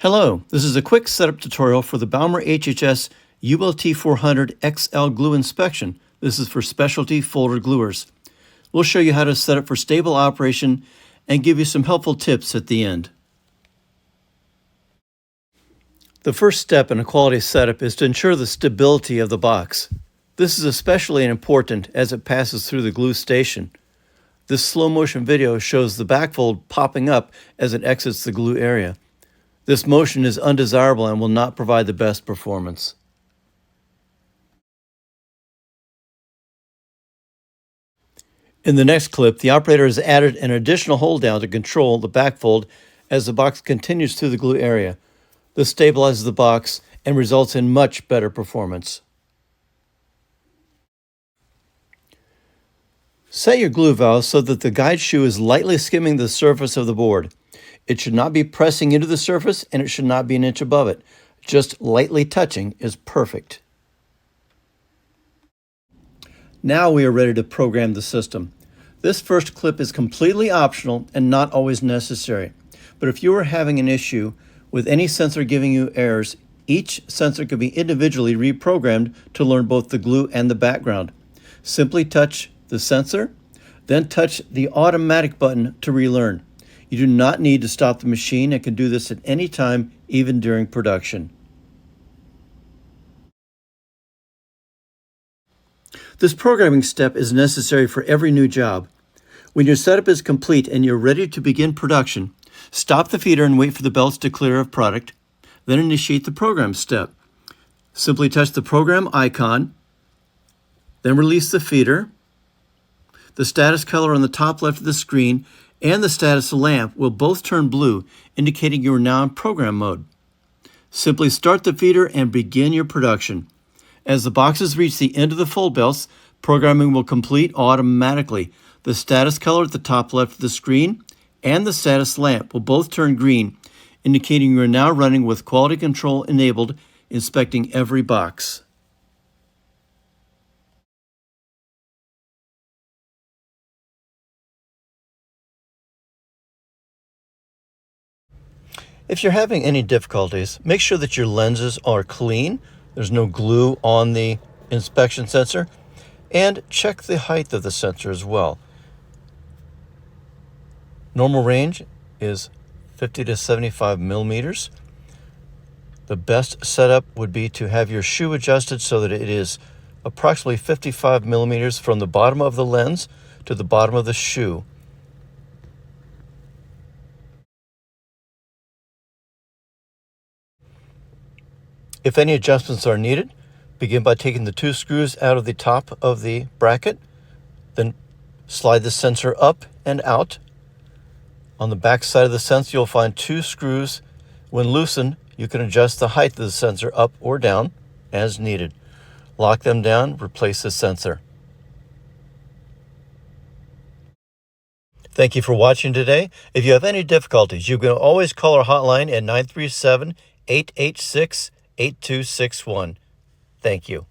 Hello, this is a quick setup tutorial for the Baumerhhs ULT400XL glue inspection. This is for specialty folder gluers. We'll show you how to set up for stable operation and give you some helpful tips at the end. The first step in a quality setup is to ensure the stability of the box. This is especially important as it passes through the glue station. This slow motion video shows the backfold popping up as it exits the glue area. This motion is undesirable and will not provide the best performance. In the next clip, the operator has added an additional hold down to control the backfold as the box continues through the glue area. This stabilizes the box and results in much better performance. Set your glue valve so that the guide shoe is lightly skimming the surface of the board. It should not be pressing into the surface and it should not be an inch above it. Just lightly touching is perfect. Now we are ready to program the system. This first clip is completely optional and not always necessary. But if you are having an issue with any sensor giving you errors, each sensor could be individually reprogrammed to learn both the glue and the background. Simply touch the sensor, then touch the automatic button to relearn. You do not need to stop the machine and can do this at any time, even during production. This programming step is necessary for every new job. When your setup is complete and you're ready to begin production, stop the feeder and wait for the belts to clear of product, then initiate the program step. Simply touch the program icon, then release the feeder. The status color on the top left of the screen and the status lamp will both turn blue, indicating you are now in program mode. Simply start the feeder and begin your production. As the boxes reach the end of the fold belts, programming will complete automatically. The status color at the top left of the screen and the status lamp will both turn green, indicating you are now running with quality control enabled, inspecting every box. If you're having any difficulties, make sure that your lenses are clean, there's no glue on the inspection sensor, and check the height of the sensor as well. Normal range is 50 to 75 millimeters. The best setup would be to have your shoe adjusted so that it is approximately 55 millimeters from the bottom of the lens to the bottom of the shoe. If any adjustments are needed, begin by taking the two screws out of the top of the bracket, then slide the sensor up and out. On the back side of the sensor, you'll find two screws. When loosened, you can adjust the height of the sensor up or down as needed. Lock them down, replace the sensor. Thank you for watching today. If you have any difficulties, you can always call our hotline at 937-886-8261. Thank you.